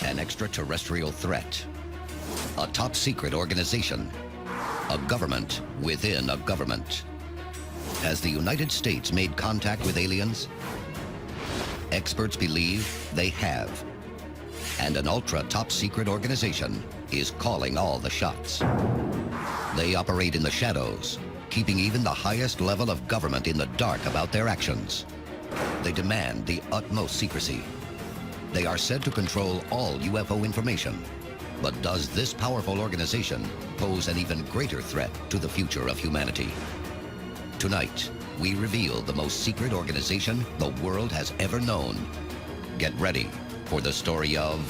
An extraterrestrial threat. A top-secret organization. A government within a government. Has the United States made contact with aliens? Experts believe they have. And an ultra-top-secret organization is calling all the shots. They operate in the shadows, keeping even the highest level of government in the dark about their actions. They demand the utmost secrecy. They are said to control all UFO information. But does this powerful organization pose an even greater threat to the future of humanity? Tonight, we reveal the most secret organization the world has ever known. Get ready for the story of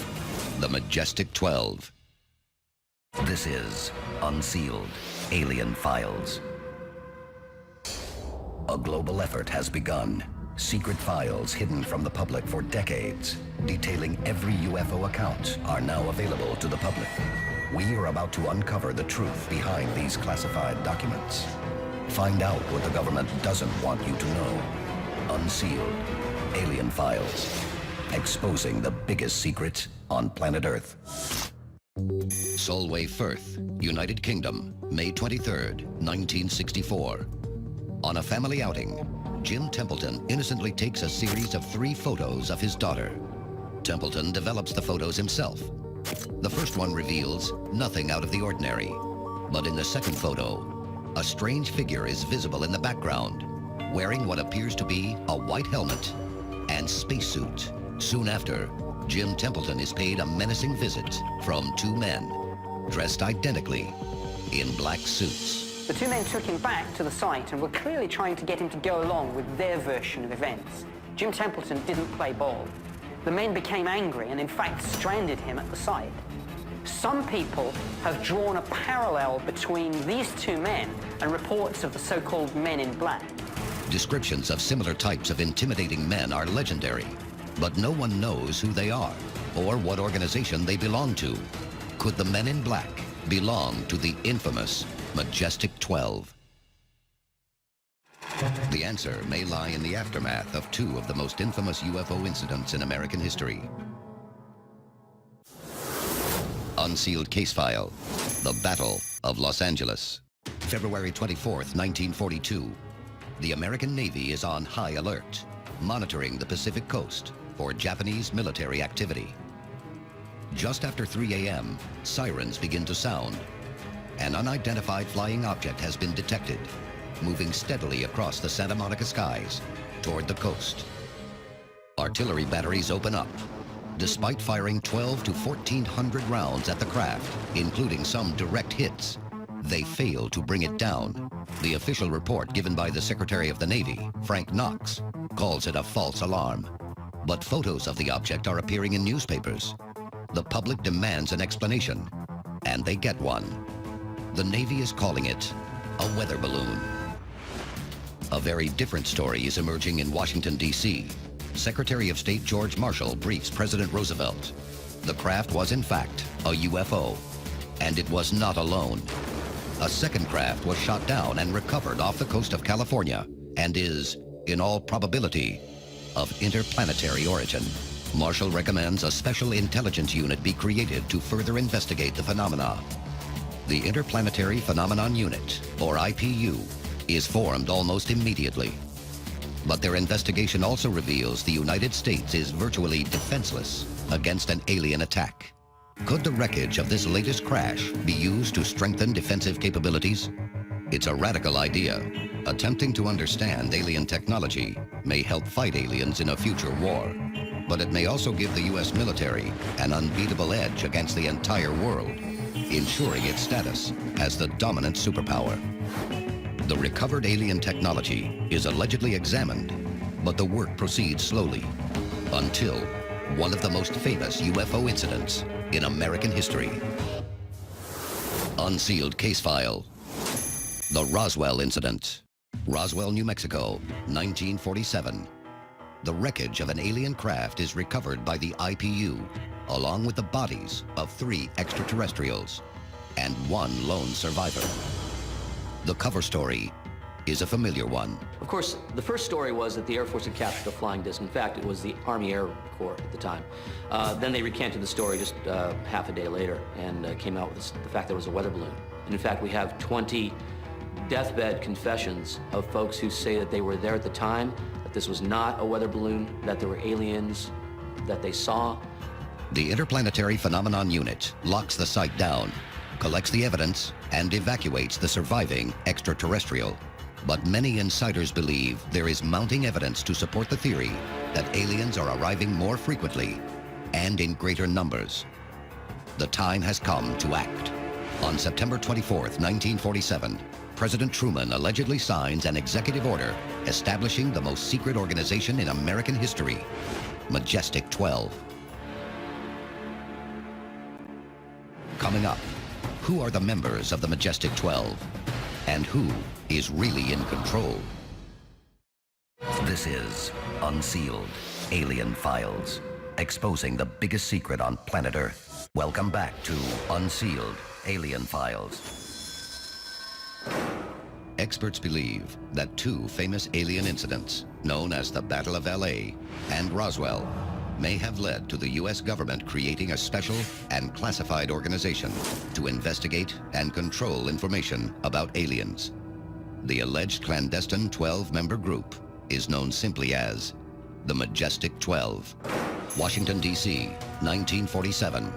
the Majestic 12. This is Unsealed Alien Files. A global effort has begun. Secret files hidden from the public for decades, detailing every UFO account, are now available to the public. We are about to uncover the truth behind these classified documents. Find out what the government doesn't want you to know. Unsealed Alien Files. Exposing the biggest secret on planet Earth. Solway Firth, United Kingdom, May 23rd, 1964. On a family outing, Jim Templeton innocently takes a series of 3 photos of his daughter. Templeton develops the photos himself. The first one reveals nothing out of the ordinary. But in the second photo, a strange figure is visible in the background, wearing what appears to be a white helmet and spacesuit. Soon after, Jim Templeton is paid a menacing visit from 2 men, dressed identically in black suits. The 2 men took him back to the site and were clearly trying to get him to go along with their version of events. Jim Templeton didn't play ball. The men became angry and in fact stranded him at the site. Some people have drawn a parallel between these 2 men and reports of the so-called Men in Black. Descriptions of similar types of intimidating men are legendary, but no one knows who they are or what organization they belong to. Could the Men in Black belong to the infamous Majestic 12? The answer may lie in the aftermath of 2 of the most infamous UFO incidents in American history. Unsealed Case File, The Battle of Los Angeles. February 24th, 1942. The American Navy is on high alert, monitoring the Pacific coast for Japanese military activity. Just after 3 a.m., sirens begin to sound. An unidentified flying object has been detected, moving steadily across the Santa Monica skies toward the coast. Artillery batteries open up. Despite firing 1,200 to 1,400 rounds at the craft, including some direct hits, they fail to bring it down. The official report given by the Secretary of the Navy, Frank Knox, calls it a false alarm. But photos of the object are appearing in newspapers. The public demands an explanation, and they get one. The Navy is calling it a weather balloon. A very different story is emerging in Washington, D.C. Secretary of State George Marshall briefs President Roosevelt. The craft was in fact a UFO, and it was not alone. A second craft was shot down and recovered off the coast of California and is, in all probability, of interplanetary origin. Marshall recommends a special intelligence unit be created to further investigate the phenomena. The Interplanetary Phenomenon Unit, or IPU, is formed almost immediately. But their investigation also reveals the United States is virtually defenseless against an alien attack. Could the wreckage of this latest crash be used to strengthen defensive capabilities? It's a radical idea. Attempting to understand alien technology may help fight aliens in a future war. But it may also give the U.S. military an unbeatable edge against the entire world, ensuring its status as the dominant superpower. The recovered alien technology is allegedly examined, but the work proceeds slowly until one of the most famous UFO incidents in American history. Unsealed Case File. The Roswell Incident. Roswell, New Mexico, 1947. The wreckage of an alien craft is recovered by the IPU, along with the bodies of 3 extraterrestrials and 1 lone survivor. The cover story, is a familiar one. Of course, the first story was that the Air Force had captured a flying disc. In fact, it was the Army Air Corps at the time. Then they recanted the story just half a day later and came out with the fact that it was a weather balloon. And in fact, we have 20 deathbed confessions of folks who say that they were there at the time, that this was not a weather balloon, that there were aliens that they saw. The Interplanetary Phenomenon Unit locks the site down, collects the evidence, and evacuates the surviving extraterrestrial. But many insiders believe there is mounting evidence to support the theory that aliens are arriving more frequently and in greater numbers. The time has come to act. On September 24th, 1947, President Truman allegedly signs an executive order establishing the most secret organization in American history, Majestic 12. Coming up, who are the members of the Majestic 12? And who is really in control? This is Unsealed, Alien Files, exposing the biggest secret on planet Earth. Welcome back to Unsealed, Alien Files. Experts believe that two famous alien incidents, known as the Battle of LA and Roswell, may have led to the U.S. government creating a special and classified organization to investigate and control information about aliens. The alleged clandestine 12-member group is known simply as the Majestic 12. Washington, D.C., 1947.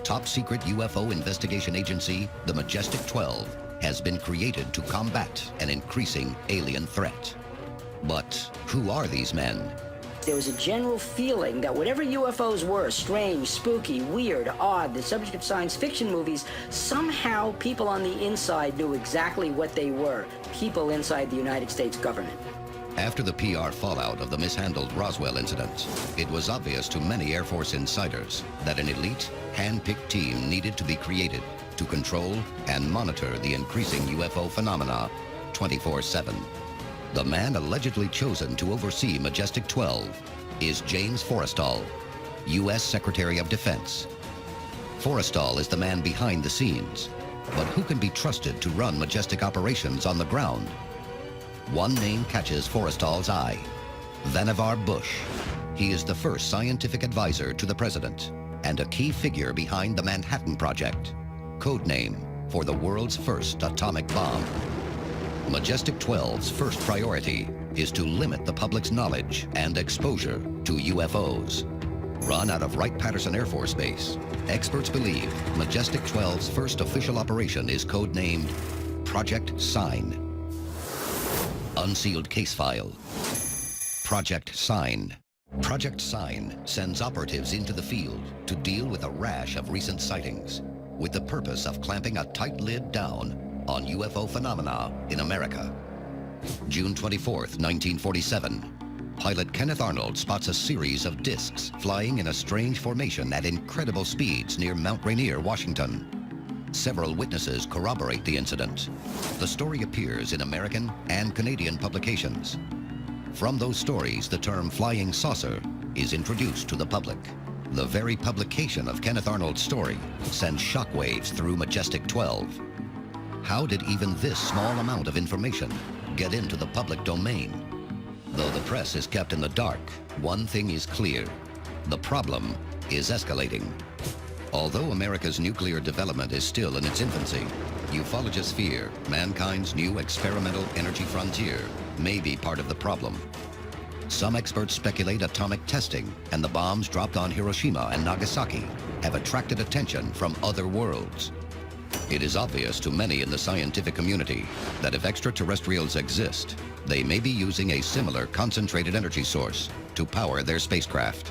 Top secret UFO investigation agency, the Majestic 12, has been created to combat an increasing alien threat. But who are these men? There was a general feeling that whatever UFOs were, strange, spooky, weird, odd, the subject of science fiction movies, somehow people on the inside knew exactly what they were. People inside the United States government. After the PR fallout of the mishandled Roswell incident, it was obvious to many Air Force insiders that an elite, hand-picked team needed to be created to control and monitor the increasing UFO phenomena 24/7. The man allegedly chosen to oversee Majestic 12 is James Forrestal, U.S. Secretary of Defense. Forrestal is the man behind the scenes, but who can be trusted to run Majestic operations on the ground? One name catches Forrestal's eye: Vannevar Bush. He is the first scientific advisor to the president and a key figure behind the Manhattan Project, code name for the world's first atomic bomb. Majestic 12's first priority is to limit the public's knowledge and exposure to UFOs. Run out of Wright-Patterson Air Force Base, experts believe Majestic 12's first official operation is codenamed Project Sign. Unsealed case file. Project Sign. Project Sign sends operatives into the field to deal with a rash of recent sightings, with the purpose of clamping a tight lid down on UFO phenomena in America. June 24th, 1947. Pilot Kenneth Arnold spots a series of discs flying in a strange formation at incredible speeds near Mount Rainier, Washington. Several witnesses corroborate the incident. The story appears in American and Canadian publications. From those stories, the term flying saucer is introduced to the public. The very publication of Kenneth Arnold's story sends shockwaves through Majestic 12. How did even this small amount of information get into the public domain? Though the press is kept in the dark, one thing is clear: the problem is escalating. Although America's nuclear development is still in its infancy, ufologists fear mankind's new experimental energy frontier may be part of the problem. Some experts speculate atomic testing and the bombs dropped on Hiroshima and Nagasaki have attracted attention from other worlds. It is obvious to many in the scientific community that if extraterrestrials exist, they may be using a similar concentrated energy source to power their spacecraft.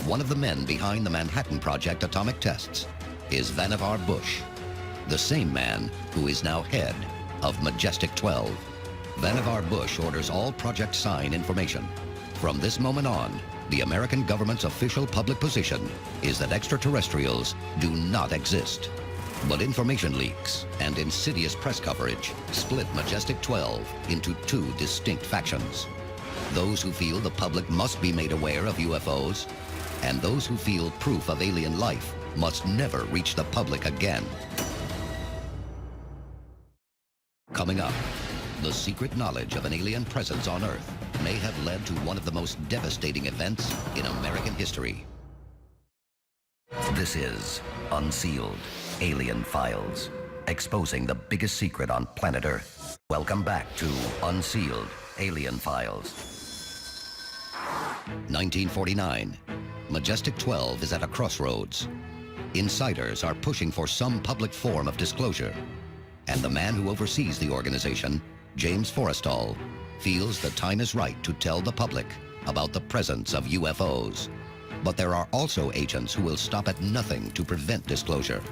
One of the men behind the Manhattan Project atomic tests is Vannevar Bush, the same man who is now head of Majestic 12. Vannevar Bush orders all Project Sign information. From this moment on, the American government's official public position is that extraterrestrials do not exist. But information leaks and insidious press coverage split Majestic 12 into two distinct factions. Those who feel the public must be made aware of UFOs, and those who feel proof of alien life must never reach the public again. Coming up, The secret knowledge of an alien presence on Earth may have led to one of the most devastating events in American history. This is Unsealed, Alien Files, exposing the biggest secret on planet Earth. Welcome back to Unsealed, Alien Files. 1949. Majestic 12 is at a crossroads. Insiders are pushing for some public form of disclosure, and the man who oversees the organization, James Forrestal, feels the time is right to tell the public about the presence of UFOs. But there are also agents who will stop at nothing to prevent disclosure.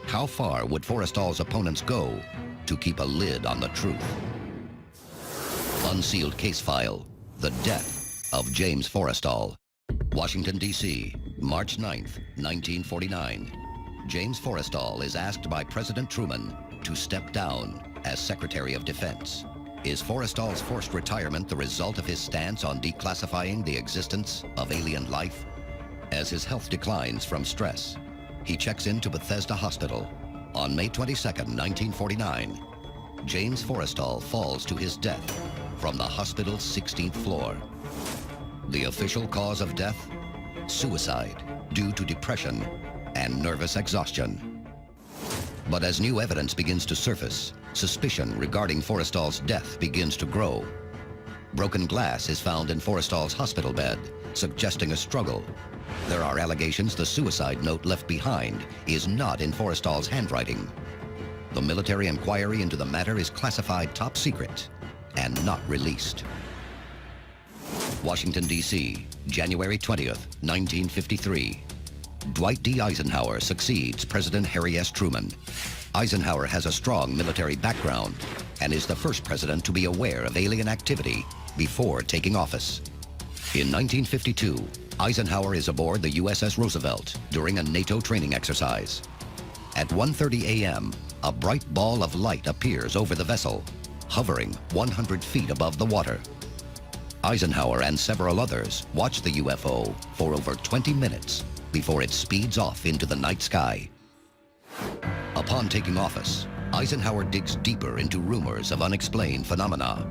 How far would Forrestal's opponents go to keep a lid on the truth? Unsealed case file, The Death of James Forrestal. Washington, D.C., March 9th, 1949. James Forrestal is asked by President Truman to step down as Secretary of Defense. Is Forrestal's forced retirement the result of his stance on declassifying the existence of alien life? As his health declines from stress, he checks into Bethesda Hospital. On May 22nd, 1949, James Forrestal falls to his death from the hospital's 16th floor. The official cause of death? Suicide due to depression and nervous exhaustion. But as new evidence begins to surface, suspicion regarding Forrestal's death begins to grow. Broken glass is found in Forrestal's hospital bed, suggesting a struggle. There are allegations the suicide note left behind is not in Forrestal's handwriting. The military inquiry into the matter is classified top secret and not released. Washington, D.C., January 20th, 1953. Dwight D. Eisenhower succeeds President Harry S. Truman. Eisenhower has a strong military background and is the first president to be aware of alien activity before taking office. In 1952, Eisenhower is aboard the USS Roosevelt during a NATO training exercise. At 1:30 a.m., a bright ball of light appears over the vessel, hovering 100 feet above the water. Eisenhower and several others watch the UFO for over 20 minutes before it speeds off into the night sky. Upon taking office, Eisenhower digs deeper into rumors of unexplained phenomena.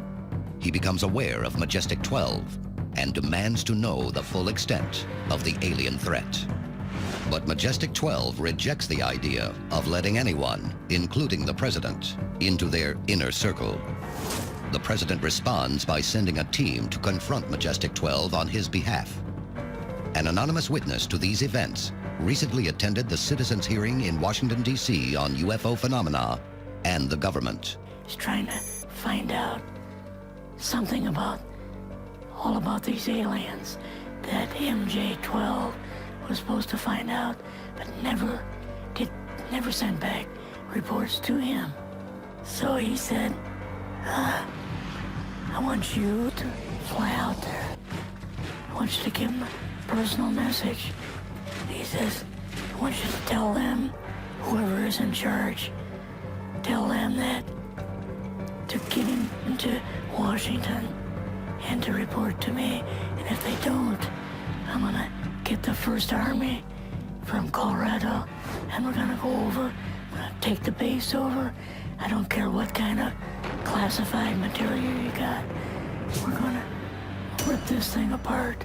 He becomes aware of Majestic 12 and demands to know the full extent of the alien threat. But Majestic 12 rejects the idea of letting anyone, including the president, into their inner circle. The president responds by sending a team to confront Majestic 12 on his behalf. An anonymous witness to these events recently attended the citizens' hearing in Washington, D.C. on UFO phenomena and the government. He's trying to find out something all about these aliens that MJ-12 was supposed to find out, but never sent back reports to him. So he said, I want you to fly out there. I want you to give them a personal message. He says, I want you to tell them, whoever is in charge, tell them that to get into Washington and to report to me. And if they don't, I'm gonna get the First Army from Colorado and we're gonna go over, I'm gonna take the base over. I don't care what kind of classified material you got. We're gonna rip this thing apart.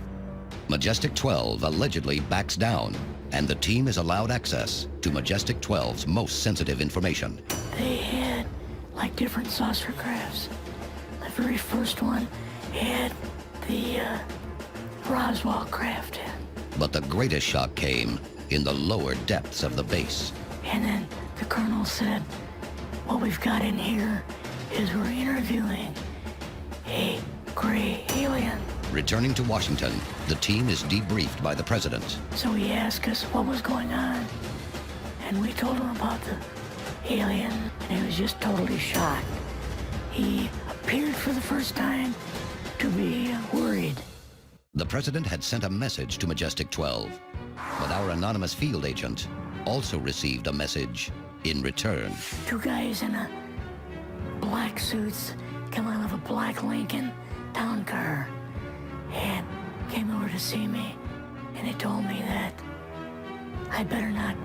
Majestic 12 allegedly backs down, and the team is allowed access to Majestic 12's most sensitive information. They had like different saucer crafts. The very first one had the Roswell craft in. But the greatest shock came in the lower depths of the base. And then the colonel said, what we've got in here is we're interviewing a gray alien. Returning to Washington, the team is debriefed by the president. So he asked us what was going on, and we told him about the alien, and he was just totally shocked. He appeared for the first time to be worried. The president had sent a message to Majestic 12, but our anonymous field agent also received a message in return. Two guys in black suits come out of a black Lincoln town car and came over to see me, and they told me that I better not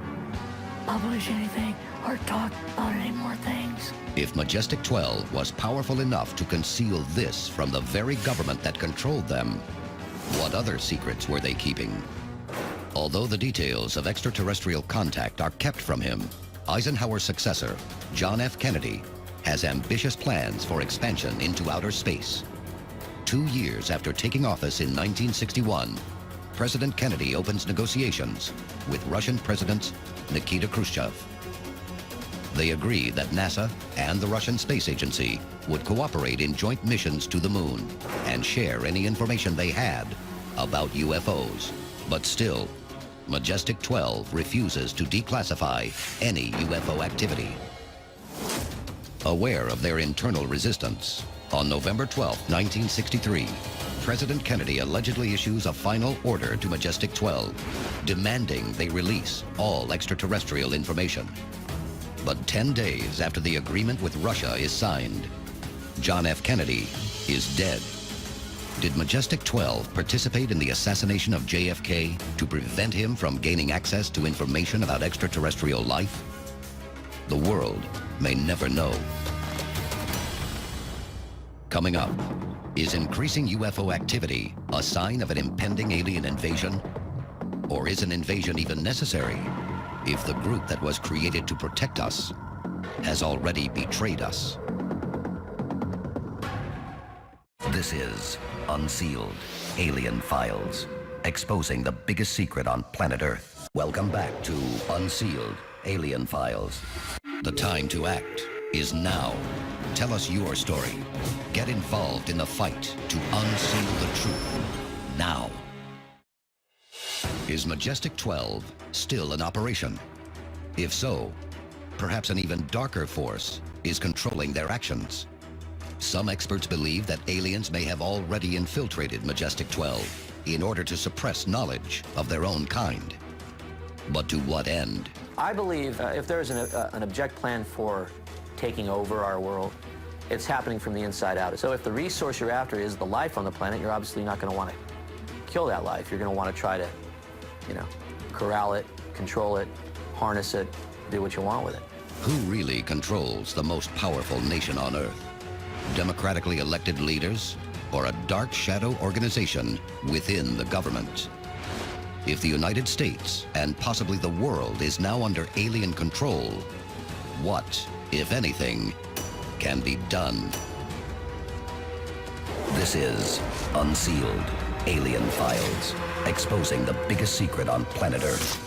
publish anything or talk about any more things. If Majestic 12 was powerful enough to conceal this from the very government that controlled them, what other secrets were they keeping? Although the details of extraterrestrial contact are kept from him, Eisenhower's successor, John F. Kennedy, has ambitious plans for expansion into outer space. 2 years after taking office in 1961, President Kennedy opens negotiations with Russian President Nikita Khrushchev. They agree that NASA and the Russian Space Agency would cooperate in joint missions to the moon and share any information they had about UFOs. But still, Majestic 12 refuses to declassify any UFO activity. Aware of their internal resistance, on November 12, 1963, President Kennedy allegedly issues a final order to Majestic 12, demanding they release all extraterrestrial information. But 10 days after the agreement with Russia is signed, John F. Kennedy is dead. Did Majestic 12 participate in the assassination of JFK to prevent him from gaining access to information about extraterrestrial life? The world may never know. Coming up, is increasing UFO activity a sign of an impending alien invasion? Or is an invasion even necessary if the group that was created to protect us has already betrayed us? This is Unsealed, Alien Files, exposing the biggest secret on planet Earth. Welcome back to Unsealed, Alien Files. The time to act is now. Tell us your story. Get involved in the fight to unseal the truth. Now. Is Majestic 12 still in operation? If so, perhaps an even darker force is controlling their actions. Some experts believe that aliens may have already infiltrated Majestic 12 in order to suppress knowledge of their own kind. But to what end? I believe if there's an object plan for taking over our world, it's happening from the inside out. So if the resource you're after is the life on the planet, you're obviously not going to want to kill that life. You're going to want to try to, corral it, control it, harness it, do what you want with it. Who really controls the most powerful nation on Earth? Democratically elected leaders or a dark shadow organization within the government? If the United States and possibly the world is now under alien control, what, if anything, can be done? This is Unsealed, Alien Files, exposing the biggest secret on planet Earth.